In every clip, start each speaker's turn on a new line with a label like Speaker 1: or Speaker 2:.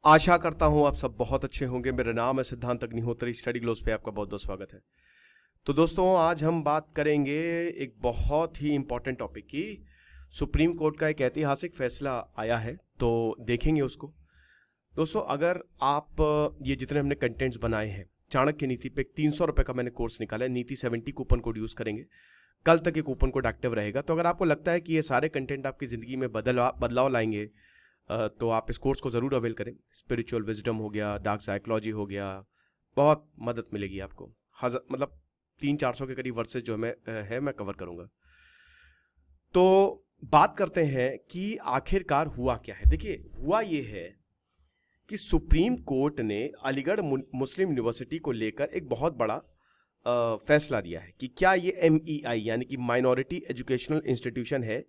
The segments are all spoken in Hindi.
Speaker 1: आशा करता हूं आप सब बहुत अच्छे होंगे। मेरा नाम है सिद्धांत अग्निहोत्री। स्टडी ग्लोस पे आपका बहुत बहुत स्वागत है। तो दोस्तों, आज हम बात करेंगे एक बहुत ही इंपॉर्टेंट टॉपिक की। सुप्रीम कोर्ट का एक ऐतिहासिक फैसला आया है, तो देखेंगे उसको। दोस्तों, अगर आप ये जितने हमने कंटेंट्स बनाए हैं चाणक्य नीति पे, 300 रुपए का मैंने कोर्स निकाला है। नीति 70 कूपन कोड यूज करेंगे। कल तक ये कूपन कोड एक्टिव रहेगा। तो अगर आपको लगता है कि ये सारे कंटेंट आपकी जिंदगी में बदलाव लाएंगे, तो आप इस कोर्स को ज़रूर अवेल करें। स्पिरिचुअल विजडम हो गया, डार्क साइकोलॉजी हो गया, बहुत मदद मिलेगी आपको। मतलब 300-400 के करीब वर्सेस जो मैं कवर करूंगा। तो बात करते हैं कि आखिरकार हुआ क्या है। देखिए, हुआ ये है कि सुप्रीम कोर्ट ने अलीगढ़ मुस्लिम यूनिवर्सिटी को लेकर एक बहुत बड़ा फैसला दिया है कि क्या ये MEI यानी कि माइनॉरिटी एजुकेशनल इंस्टीट्यूशन है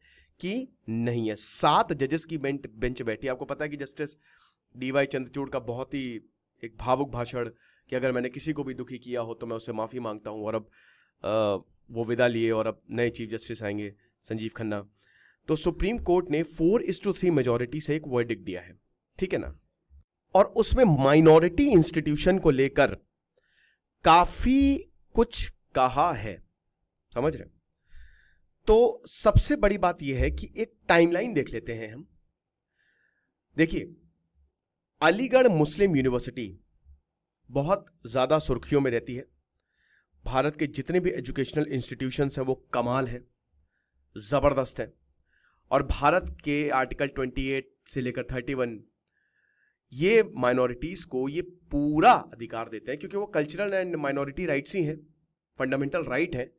Speaker 1: कि नहीं है। 7 जजेस की बेंच बैठी। आपको पता है कि जस्टिस DY चंद्रचूड़ का बहुत ही एक भावुक भाषण कि अगर मैंने किसी को भी दुखी किया हो तो मैं उससे माफ़ी मांगता हूं, और अब वो विदा लिए और अब नए चीफ जस्टिस आएंगे, संजीव खन्ना। तो सुप्रीम कोर्ट ने 4:3 मेजॉरिटी से एक वर्डिक्ट दिया है, ठीक है ना। और उसमें माइनॉरिटी इंस्टीट्यूशन को लेकर काफी कुछ कहा है, समझ रहे। तो सबसे बड़ी बात यह है कि एक टाइमलाइन देख लेते हैं हम। देखिए, अलीगढ़ मुस्लिम यूनिवर्सिटी बहुत ज्यादा सुर्खियों में रहती है। भारत के जितने भी एजुकेशनल इंस्टीट्यूशंस हैं वो कमाल है, जबरदस्त है। और भारत के आर्टिकल 28 से लेकर 31 ये माइनॉरिटीज को ये पूरा अधिकार देते हैं, क्योंकि वो कल्चरल एंड माइनॉरिटी राइट्स ही हैं, फंडामेंटल राइट है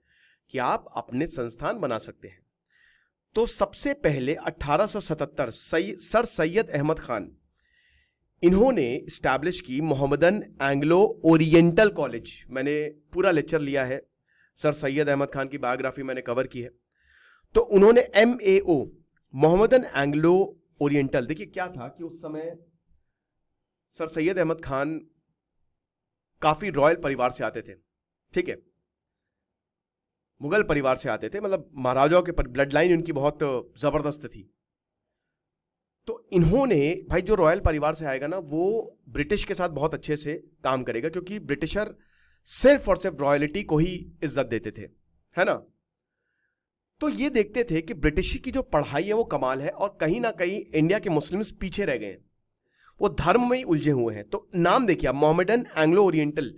Speaker 1: कि आप अपने संस्थान बना सकते हैं। तो सबसे पहले 1877 सर सैयद अहमद खान, इन्होंने स्टैब्लिश की मोहम्मदन एंग्लो ओरिएंटल कॉलेज। मैंने पूरा लेक्चर लिया है, सर सैयद अहमद खान की बायोग्राफी मैंने कवर की है। तो उन्होंने MAO मोहम्मदन एंग्लो ओरिएंटल, देखिए क्या था कि उस समय सर सैयद अहमद खान काफी रॉयल परिवार से आते थे, ठीक है, मुगल परिवार से आते थे, मतलब महाराजाओं के ब्लड लाइन उनकी बहुत जबरदस्त थी। तो इन्होंने, भाई जो रॉयल परिवार से आएगा ना वो ब्रिटिश के साथ बहुत अच्छे से काम करेगा, क्योंकि ब्रिटिशर सिर्फ और सिर्फ रॉयलिटी को ही इज्जत देते थे, है ना। तो ये देखते थे कि ब्रिटिश की जो पढ़ाई है वो कमाल है, और कहीं ना कहीं इंडिया के मुस्लिम्स पीछे रह गए हैं, वो धर्म में ही उलझे हुए हैं। तो नाम देखिए आप, मोहम्मदन एंग्लो ओरिएंटल।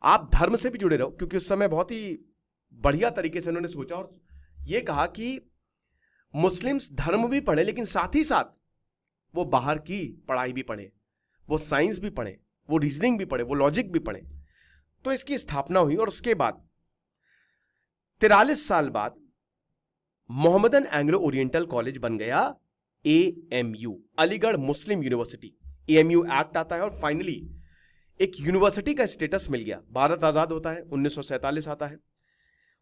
Speaker 1: आप धर्म से भी जुड़े रहो, क्योंकि उस समय बहुत ही बढ़िया तरीके से उन्होंने सोचा और ये कहा कि मुस्लिम्स धर्म भी पढ़े, लेकिन साथ ही साथ वो बाहर की पढ़ाई भी पढ़े, वो साइंस भी पढ़े, वो रीजनिंग भी पढ़े, वो लॉजिक भी पढ़े। तो इसकी स्थापना हुई, और उसके बाद 43 साल बाद मोहम्मदन एंग्लो ओरिएंटल कॉलेज बन गया AMU, अलीगढ़ मुस्लिम यूनिवर्सिटी। AMU एक्ट आता है और फाइनली एक यूनिवर्सिटी का स्टेटस मिल गया। भारत आजाद होता है, 1947 आता है,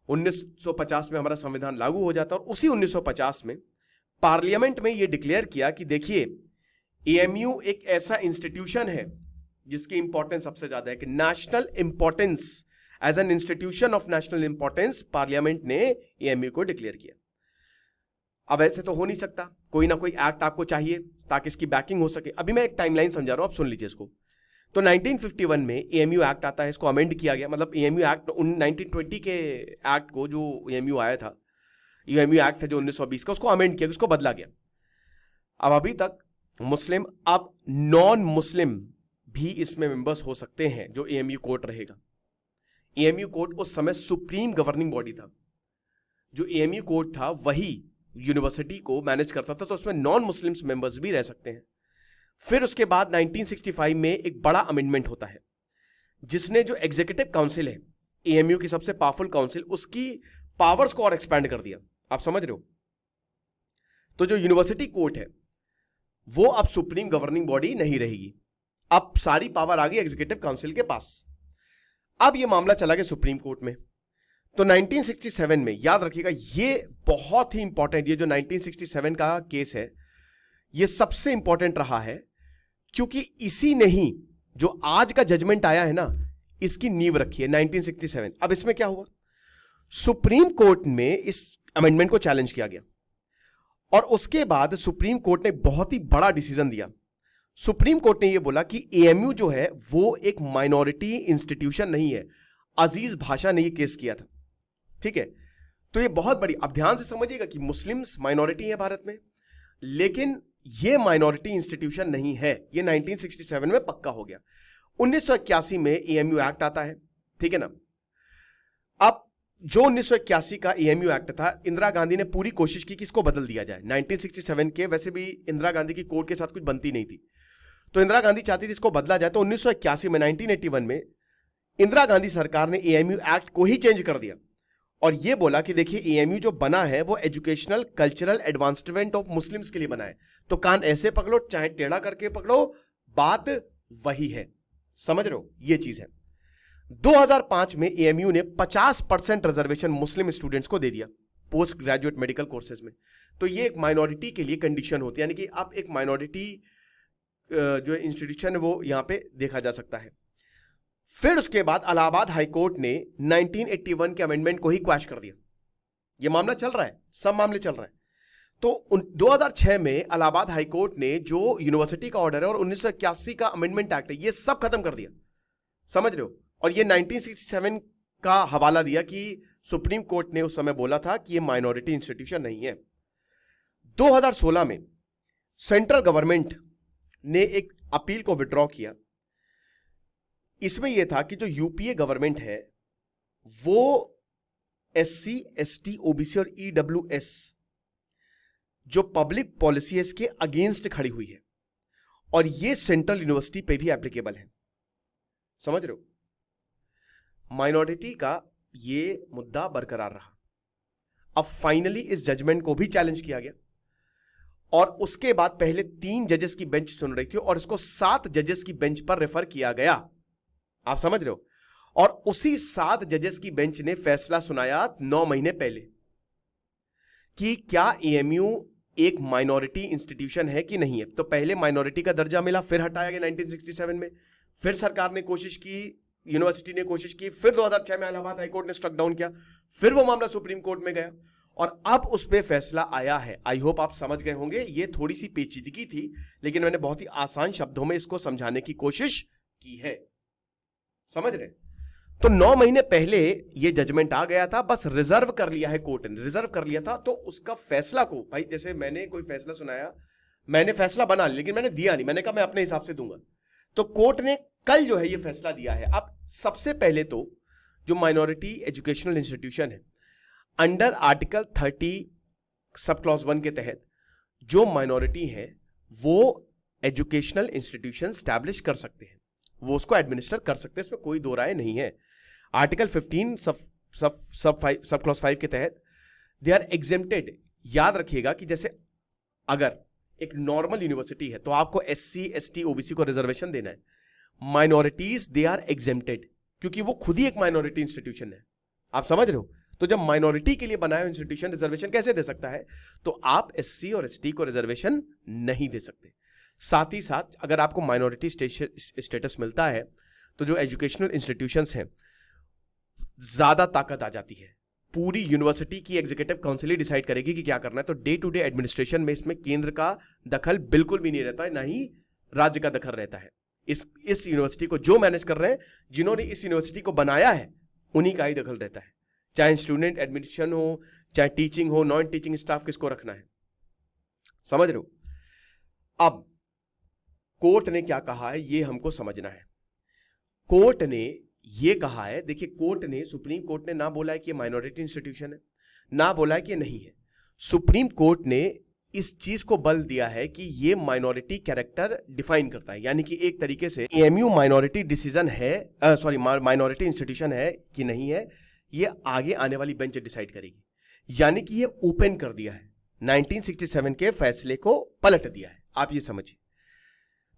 Speaker 1: 1950 में हमारा संविधान लागू हो जाता है, और उसी 1950 में पार्लियामेंट में यह डिक्लेयर किया कि देखिए AMU एक ऐसा इंस्टीट्यूशन है जिसकी इंपॉर्टेंस सबसे ज्यादा है, कि national importance, as an institution of national importance parliament ने AMU को डिक्लेयर किया। अब ऐसे तो हो नहीं सकता, कोई ना कोई एक्ट आपको चाहिए ताकि इसकी बैकिंग हो सके। अभी मैं एक टाइमलाइन समझा रहा हूं, आप सुन लीजिए इसको। तो 1951 में AMU एक्ट आता है, इसको अमेंड किया गया। मतलब AMU एक्ट 1920 के एक्ट को, जो AMU आया था, AMU एक्ट था जो 1920 का, उसको अमेंड किया, उसको बदला गया। अब अभी तक मुस्लिम, अब नॉन मुस्लिम भी इसमें मेंबर्स हो सकते हैं जो AMU कोर्ट रहेगा। AMU कोर्ट उस समय सुप्रीम गवर्निंग बॉडी था। जो AMU कोर्ट था वही यूनिवर्सिटी को मैनेज करता था, तो उसमें नॉन मुस्लिम्स मेंबर्स भी रह सकते हैं। फिर उसके बाद 1965 में एक बड़ा अमेंडमेंट होता है, जिसने जो एग्जीक्यूटिव काउंसिल है, AMU की सबसे पावरफुल काउंसिल, उसकी पावर्स को और एक्सपैंड कर दिया। आप समझ रहे हो। तो जो यूनिवर्सिटी कोर्ट है वो अब सुप्रीम गवर्निंग बॉडी नहीं रहेगी, अब सारी पावर आ गई एग्जीक्यूटिव काउंसिल के पास। अब यह मामला चला गया सुप्रीम कोर्ट में। तो 1967 में, याद रखिएगा ये बहुत ही इंपॉर्टेंट, ये जो 1967 का केस है ये सबसे इंपॉर्टेंट रहा है, क्योंकि इसी ने ही जो आज का जजमेंट आया है ना, इसकी नींव रखी है 1967। अब इसमें क्या हुआ, सुप्रीम कोर्ट में इस अमेंडमेंट को चैलेंज किया गया, और उसके बाद सुप्रीम कोर्ट ने बहुत ही बड़ा डिसीजन दिया। सुप्रीम कोर्ट ने यह बोला कि एएमयू जो है वो एक माइनॉरिटी इंस्टीट्यूशन नहीं है। अजीज भाषा ने यह केस किया था, ठीक है। तो ये बहुत बड़ी, अब ध्यान से समझिएगा कि मुस्लिम्स माइनॉरिटी है भारत में, लेकिन ये माइनॉरिटी इंस्टीट्यूशन नहीं है। ये 1967 में पक्का हो गया। 1981 में एएमयू एक्ट आता है, ठीक है ना। अब जो 1981 का एएमयू एक्ट था, इंदिरा गांधी ने पूरी कोशिश की कि इसको बदल दिया जाए। 1967 के वैसे भी इंदिरा गांधी की कोर्ट के साथ कुछ बनती नहीं थी, तो इंदिरा गांधी चाहती थी इसको बदला जाए। तो 1981 में 1981 में इंदिरा गांधी सरकार ने एएमयू एक्ट को ही चेंज कर दिया और यह बोला कि देखिए एएमयू जो बना है वो educational cultural advancement of Muslims के लिए बना है। तो कान ऐसे पकड़ो चाहे टेढ़ा करके पकड़ो, बात वही है। समझ रहे हो, ये चीज है। 2005 में एएमयू ने 50% रिजर्वेशन मुस्लिम स्टूडेंट्स को दे दिया पोस्ट ग्रेजुएट मेडिकल कोर्सेज में। तो ये एक माइनॉरिटी के लिए कंडीशन होती है, यानी कि आप एक माइनॉरिटी जो इंस्टीट्यूशन है वो यहां पे देखा जा सकता है। फिर उसके बाद इलाहाबाद हाईकोर्ट ने 1981 के अमेंडमेंट को ही क्वैश कर दिया। यह मामला चल रहा है, सब मामले चल रहे हैं। तो 2006 में इलाहाबाद हाईकोर्ट ने जो यूनिवर्सिटी का ऑर्डर है और 1981 का अमेंडमेंट एक्ट है, ये सब खत्म कर दिया। समझ रहे हो। और ये 1967 का हवाला दिया कि सुप्रीम कोर्ट ने उस समय बोला था कि ये माइनॉरिटी इंस्टीट्यूशन नहीं है। 2016 में सेंट्रल गवर्नमेंट ने एक अपील को विड्रॉ किया। इसमें यह था कि जो यूपीए गवर्नमेंट है वो एससी, एसटी, ओबीसी और ईडब्ल्यूएस जो पब्लिक पॉलिसी है इसके अगेंस्ट खड़ी हुई है और ये सेंट्रल यूनिवर्सिटी पे भी एप्लीकेबल है। समझ रहे हो। माइनॉरिटी का ये मुद्दा बरकरार रहा। अब फाइनली इस जजमेंट को भी चैलेंज किया गया और उसके बाद पहले 3 जजेस की बेंच सुन रही थी और इसको 7 जजेस की बेंच पर रेफर किया गया। आप समझ रहे हो। और उसी 7 जजेस की बेंच ने फैसला सुनाया 9 महीने पहले कि क्या एएमयू एक माइनॉरिटी इंस्टीट्यूशन है कि नहीं है। तो पहले माइनॉरिटी का दर्जा मिला, फिर हटाया गया 1967 में, फिर सरकार ने कोशिश की, यूनिवर्सिटी ने कोशिश की, फिर 2006 में इलाहाबाद हाईकोर्ट ने स्ट्रक डाउन किया, फिर वो मामला सुप्रीम कोर्ट में गया और अब उस पर फैसला आया है। आई होप आप समझ गए होंगे। ये थोड़ी सी पेचीदगी थी लेकिन मैंने बहुत ही आसान शब्दों में इसको समझाने की कोशिश की है। समझ रहे। तो 9 महीने पहले ये जजमेंट आ गया था, बस रिजर्व कर लिया है कोर्ट ने, रिजर्व कर लिया था। तो उसका फैसला को, भाई जैसे मैंने कोई फैसला सुनाया, मैंने फैसला बना लिया लेकिन मैंने दिया नहीं, मैंने कहा मैं अपने हिसाब से दूंगा। तो कोर्ट ने कल जो है ये फैसला दिया है। अब सबसे पहले तो जो माइनॉरिटी एजुकेशनल इंस्टीट्यूशन है अंडर आर्टिकल 30 सब क्लॉज 1 के तहत जो माइनॉरिटी है वो एजुकेशनल इंस्टीट्यूशन स्टैब्लिश कर सकते हैं, वो उसको एडमिनिस्टर कर सकते हैं, इसमें कोई दो राय नहीं है। आर्टिकल 15 सब क्लॉज 5 के तहत दे आर एग्जेम्प्टेड। याद रखिएगा कि जैसे अगर एक नॉर्मल यूनिवर्सिटी है तो आपको एससी, एसटी, ओबीसी को रिजर्वेशन देना है। माइनॉरिटीज दे आर एग्जेम्प्टेड क्योंकि वो खुद ही एक माइनॉरिटी इंस्टीट्यूशन है। आप समझ रहे हो। तो जब माइनॉरिटी के लिए बनाया इंस्टीट्यूशन रिजर्वेशन कैसे दे सकता है, तो आप एससी और एसटी को रिजर्वेशन नहीं दे सकते। साथ ही साथ अगर आपको माइनॉरिटी स्टेटस मिलता है तो जो एजुकेशनल इंस्टीट्यूशंस हैं ज्यादा ताकत आ जाती है। पूरी यूनिवर्सिटी की एग्जीक्यूटिव काउंसिल ही डिसाइड करेगी कि क्या करना है। तो डे टू डे एडमिनिस्ट्रेशन में इसमें केंद्र का दखल बिल्कुल भी नहीं रहता है, ना ही राज्य का दखल रहता है। इस यूनिवर्सिटी को जो मैनेज कर रहे हैं, जिन्होंने इस यूनिवर्सिटी को बनाया है, उन्हीं का ही दखल रहता है। चाहे स्टूडेंट एडमिशन हो, चाहे टीचिंग हो, नॉन टीचिंग स्टाफ किसको रखना है। समझ रहे हो। अब कोर्ट ने क्या कहा है ये हमको समझना है। कोर्ट ने ये कहा है, देखिए कोर्ट ने, सुप्रीम कोर्ट ने ना बोला है कि माइनॉरिटी इंस्टीट्यूशन है, ना बोला है कि नहीं है। सुप्रीम कोर्ट ने इस चीज को बल दिया है कि ये माइनॉरिटी कैरेक्टर डिफाइन करता है, यानी कि एक तरीके से एएमयू माइनॉरिटी डिसीजन है, माइनॉरिटी इंस्टीट्यूशन है कि नहीं है, ये आगे आने वाली बेंच डिसाइड करेगी। यानी कि ये ओपन कर दिया है, 1967 के फैसले को पलट दिया है। आप ये समझिए।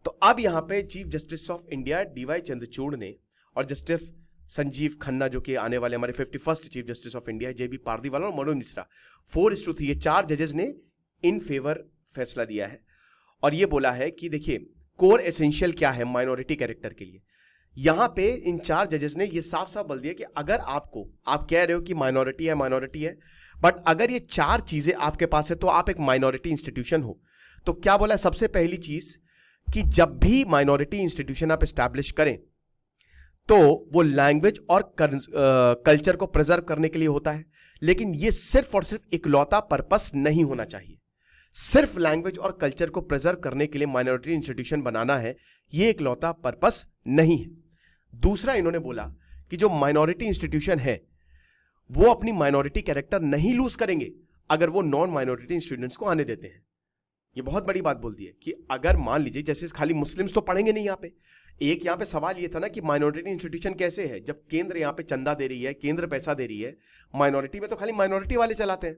Speaker 1: तो अब यहां पे chief justice of India DY Chandrachud ने और जस्टिस संजीव खन्ना जो कि आने वाले हमारे 51st chief justice of India, JB Pardiwala और मनोज मिश्रा, 4:3, ये 4 जजेस ने इन फेवर फैसला दिया है और ये बोला है कि देखिए कोर एसेंशियल क्या है माइनॉरिटी कैरेक्टर के लिए। यहां पे इन 4 जजेस ने ये साफ साफ बोल दिया कि अगर आप कह रहे हो कि माइनॉरिटी है, बट अगर ये 4 चीजें आपके पास है तो आप एक माइनॉरिटी इंस्टीट्यूशन हो। तो क्या बोला है, सबसे पहली चीज कि जब भी माइनॉरिटी इंस्टीट्यूशन आप एस्टैब्लिश करें तो वो लैंग्वेज और कल्चर को प्रिजर्व करने के लिए होता है, लेकिन ये सिर्फ और सिर्फ इकलौता पर्पस नहीं होना चाहिए। सिर्फ लैंग्वेज और कल्चर को प्रिजर्व करने के लिए माइनॉरिटी इंस्टीट्यूशन बनाना है, ये इकलौता पर्पस नहीं है। दूसरा, इन्होंने बोला कि जो माइनॉरिटी इंस्टीट्यूशन है वो अपनी माइनॉरिटी कैरेक्टर नहीं लूज करेंगे अगर वो नॉन माइनॉरिटी स्टूडेंट्स को आने देते हैं। ये बहुत बड़ी बात बोल दी है कि अगर मान लीजिए जैसे खाली मुस्लिम्स तो पढ़ेंगे नहीं। यहाँ पे एक यहाँ पे सवाल ये था ना कि माइनॉरिटी इंस्टीट्यूशन कैसे है, जब केंद्र यहाँ पे चंदा दे रही है, केंद्र पैसा दे रही है, माइनॉरिटी में तो खाली माइनॉरिटी वाले चलाते हैं।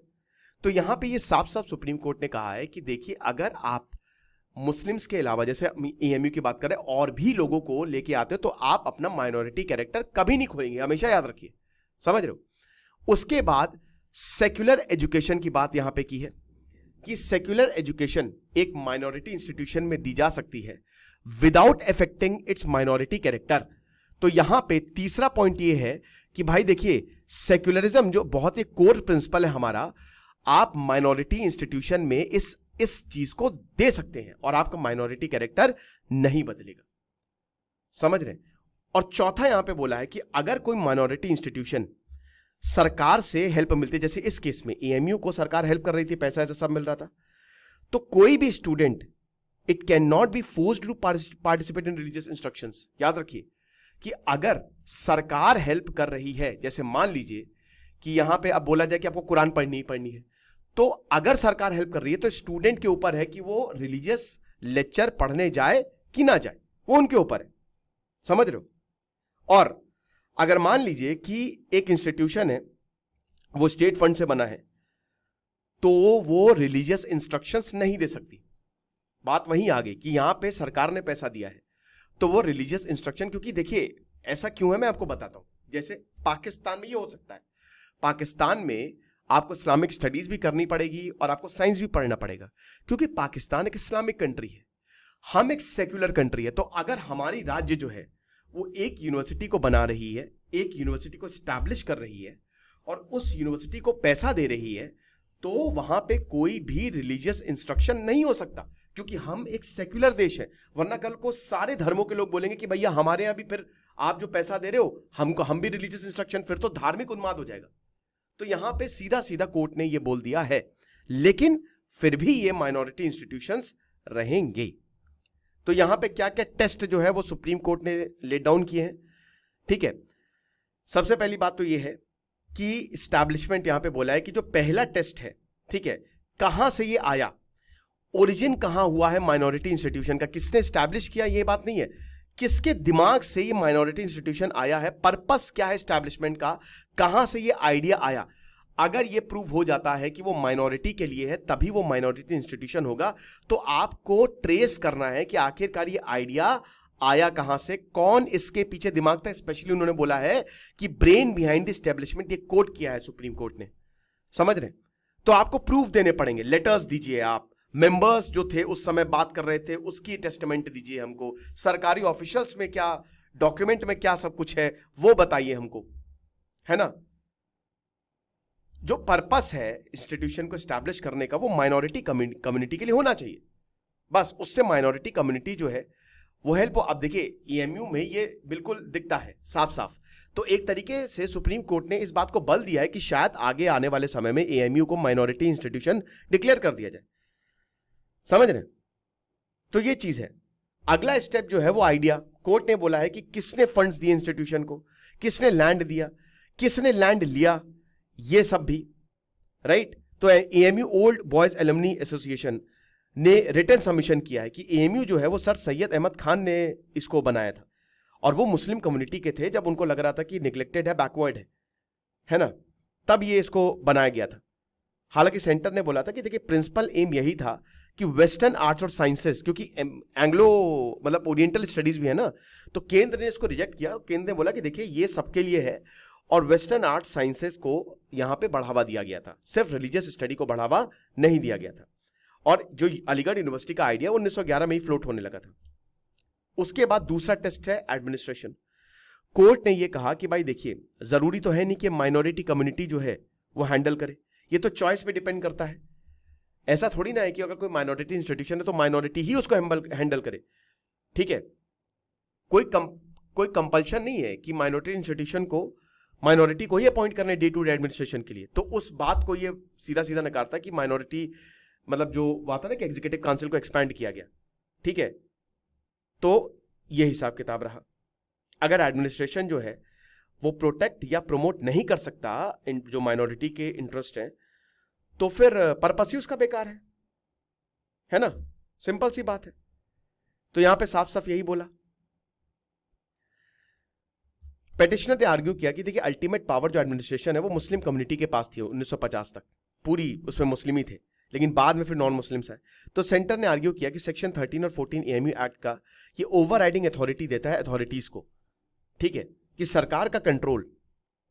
Speaker 1: तो यहाँ पे ये साफ साफ सुप्रीम कोर्ट ने कहा है कि देखिए, अगर आप मुस्लिम्स के अलावा जैसे एएमयू की बात करें और भी लोगों को लेके आते हो तो आप अपना माइनॉरिटी कैरेक्टर कभी नहीं खोएंगे, हमेशा याद रखिए। समझ रहे हो? उसके बाद सेक्युलर एजुकेशन की बात यहां पे की है कि सेक्युलर एजुकेशन एक माइनॉरिटी इंस्टीट्यूशन में दी जा सकती है without affecting it's minority character. तो यहां पे तीसरा पॉइंट ये है कि भाई देखिए, सेक्युलरिज्म जो बहुत ही कोर प्रिंसिपल है हमारा, आप माइनॉरिटी इंस्टीट्यूशन में इस चीज को दे सकते हैं और आपका माइनॉरिटी कैरेक्टर नहीं बदलेगा। समझ रहे? और चौथा यहां पे बोला है कि अगर कोई माइनॉरिटी इंस्टीट्यूशन सरकार से हेल्प मिलती है, जैसे इस केस में एएमयू को सरकार हेल्प कर रही थी, पैसा ऐसा सब मिल रहा था, तो कोई भी student it can not be forced to participate in religious instructions. याद रखिए कि अगर सरकार हेल्प कर रही है, जैसे मान लीजिए कि यहां पे अब बोला जाए कि आपको कुरान पढ़नी ही पढ़नी है, तो अगर सरकार हेल्प कर रही है तो स्टूडेंट के ऊपर है कि वो रिलीजियस लेक्चर पढ़ने जाए कि ना जाए, वो उनके ऊपर है। समझ रहे हो? और अगर मान लीजिए कि एक इंस्टीट्यूशन है वो स्टेट फंड से बना है तो वो रिलीजियस इंस्ट्रक्शंस नहीं दे सकती। बात वहीं आ गई कि यहां पे सरकार ने पैसा दिया है तो वो रिलीजियस इंस्ट्रक्शन, क्योंकि देखिए ऐसा क्यों है मैं आपको बताता हूं। जैसे पाकिस्तान में ये हो सकता है, पाकिस्तान में आपको इस्लामिक स्टडीज भी करनी पड़ेगी और आपको साइंस भी पढ़ना पड़ेगा, क्योंकि पाकिस्तान एक इस्लामिक कंट्री है, हम एक सेक्युलर कंट्री है। तो अगर हमारी राज्य जो है वो एक यूनिवर्सिटी को बना रही है, एक यूनिवर्सिटी को स्टैब्लिश कर रही है और उस यूनिवर्सिटी को पैसा दे रही है, तो वहां पे कोई भी रिलीजियस इंस्ट्रक्शन नहीं हो सकता, क्योंकि हम एक सेक्युलर देश है। वरना कल को सारे धर्मों के लोग बोलेंगे कि भैया हमारे यहां भी फिर आप जो पैसा दे रहे हो हम भी रिलीजियस इंस्ट्रक्शन, फिर तो धार्मिक उन्माद हो जाएगा। तो यहां पे सीधा सीधा कोर्ट ने ये बोल दिया है, लेकिन फिर भी ये माइनॉरिटी इंस्टीट्यूशंस रहेंगे। तो यहां पे क्या क्या टेस्ट जो है वो सुप्रीम कोर्ट ने लेट डाउन किए हैं। ठीक है, सबसे पहली बात तो ये है कि इस्टेब्लिशमेंट यहां पे बोला है कि जो पहला टेस्ट है, ठीक है, कहां से ये आया, ओरिजिन कहां हुआ है माइनॉरिटी इंस्टीट्यूशन का, किसने इस्टेब्लिश किया, ये बात नहीं है, किसके दिमाग से ये माइनॉरिटी इंस्टीट्यूशन आया है, पर्पस क्या है एस्टैब्लिशमेंट का, कहां से ये आइडिया आया। अगर ये प्रूव हो जाता है कि वो माइनॉरिटी के लिए है तभी वो माइनॉरिटी इंस्टीट्यूशन होगा, तो आपको ट्रेस करना है कि आखिरकार ये आइडिया आया कहां से, कौन इसके पीछे दिमाग था। स्पेशली उन्होंने बोला है कि ब्रेन बिहाइंड द एस्टैब्लिशमेंट, ये कोट किया है सुप्रीम कोर्ट ने। समझ रहे? तो आपको प्रूफ देने पड़ेंगे, लेटर्स दीजिए, आप मेंबर्स जो थे उस समय बात कर रहे थे उसकी टेस्टमेंट दीजिए हमको, सरकारी ऑफिशियल्स में क्या डॉक्यूमेंट में क्या सब कुछ है वो बताइए हमको, है ना। जो पर्पस है इंस्टीट्यूशन को एस्टैब्लिश करने का वो माइनॉरिटी कम्युनिटी के लिए होना चाहिए, बस उससे माइनॉरिटी कम्युनिटी जो है वो हेल्प हो। अब देखिए एएमयू में ये बिल्कुल दिखता है साफ साफ, तो एक तरीके से सुप्रीम कोर्ट ने इस बात को बल दिया है कि शायद आगे आने वाले समय में एएमयू को माइनॉरिटी इंस्टीट्यूशन डिक्लेयर कर दिया जाए। समझ रहे? तो ये चीज है। अगला स्टेप जो है वो आइडिया, कोर्ट ने बोला है कि किसने फंड्स दिए इंस्टीट्यूशन को, किसने लैंड दिया, किसने लैंड लिया, ये सब भी, राइट। तो AMU old boys alumni association ने रिटर्न सबमिशन किया है कि एएमयू जो है वो सर सैयद अहमद खान ने इसको बनाया था और वो मुस्लिम कम्युनिटी के थे, जब उनको लग रहा था कि निग्लेक्टेड है, बैकवर्ड है ना, तब ये इसको बनाया गया था। हालांकि सेंटर ने बोला था कि देखिए प्रिंसिपल एम यही था कि वेस्टर्न आर्ट्स और साइंसेस, क्योंकि एंग्लो मतलब ओरिएंटल स्टडीज भी है ना, तो केंद्र ने इसको रिजेक्ट किया। केंद्र ने बोला कि देखिए ये सबके लिए है और वेस्टर्न आर्ट्स साइंसेस को यहां पे बढ़ावा दिया गया था, सिर्फ रिलीजियस स्टडी को बढ़ावा नहीं दिया गया था। और जो अलीगढ़ यूनिवर्सिटी का आइडिया 1911 में ही फ्लोट होने लगा था। उसके बाद दूसरा टेस्ट है एडमिनिस्ट्रेशन। कोर्ट ने यह कहा कि भाई देखिए जरूरी तो है नहीं कि माइनॉरिटी कम्युनिटी जो है वो हैंडल करे, ये तो चॉइस पे डिपेंड करता है। ऐसा थोड़ी ना है कि अगर कोई माइनॉरिटी इंस्टीट्यूशन है तो माइनॉरिटी ही उसको हैंडल करे। ठीक है, कोई कंपल्शन नहीं है कि माइनॉरिटी इंस्टीट्यूशन को माइनॉरिटी को ही अपॉइंट करने डे टू डे एडमिनिस्ट्रेशन के लिए। तो उस बात को ये सीधा सीधा नकारता कि माइनॉरिटी मतलब जो बात है ना कि एग्जीक्यूटिव काउंसिल को एक्सपैंड किया गया, ठीक है। तो ये हिसाब किताब रहा। अगर एडमिनिस्ट्रेशन जो है वो प्रोटेक्ट या प्रमोट नहीं कर सकता जो माइनॉरिटी के इंटरेस्ट हैं, तो फिर पर्पस ही उसका बेकार है ना, सिंपल सी बात है। तो यहां पे साफ साफ यही बोला। पेटिशनर ने आर्ग्यू किया कि देखिए अल्टीमेट पावर जो एडमिनिस्ट्रेशन है वो मुस्लिम कम्युनिटी के पास थी 1950 तक, पूरी उसमें मुस्लिम ही थे, लेकिन बाद में फिर नॉन मुस्लिम्स आए। तो सेंटर ने आर्ग्यू किया कि सेक्शन 13 और 14 एएमयू एक्ट का ये ओवरराइडिंग अथॉरिटी देता है अथॉरिटीज को, ठीक है, कि सरकार का कंट्रोल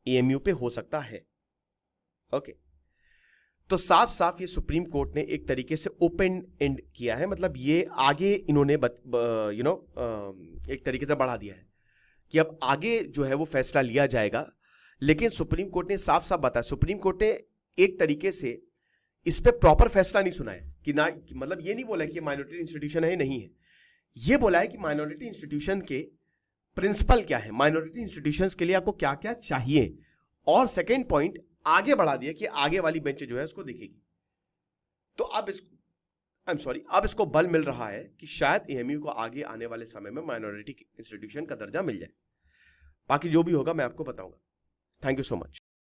Speaker 1: एएमयू पे हो सकता है। ओके, तो साफ साफ ये सुप्रीम कोर्ट ने एक तरीके से ओपन एंड किया है, मतलब ये आगे इन्होंने एक तरीके से बढ़ा दिया है कि अब आगे जो है वो फैसला लिया जाएगा। लेकिन सुप्रीम कोर्ट ने साफ साफ बताया, सुप्रीम कोर्ट ने एक तरीके से इस पे प्रॉपर फैसला नहीं सुना है कि ना, मतलब ये नहीं बोला कि माइनॉरिटी इंस्टीट्यूशन है नहीं है, ये बोला है कि माइनॉरिटी इंस्टीट्यूशन के प्रिंसिपल क्या है, माइनॉरिटी इंस्टीट्यूशंस के लिए आपको क्या क्या चाहिए, और सेकेंड पॉइंट आगे बढ़ा दिया कि आगे वाली बेंच जो है उसको देखेगी। तो अब इसको बल मिल रहा है कि शायद एएमयू को आगे आने वाले समय में माइनॉरिटी इंस्टीट्यूशन का दर्जा मिल जाए। बाकी जो भी होगा मैं आपको बताऊंगा। Thank you so much.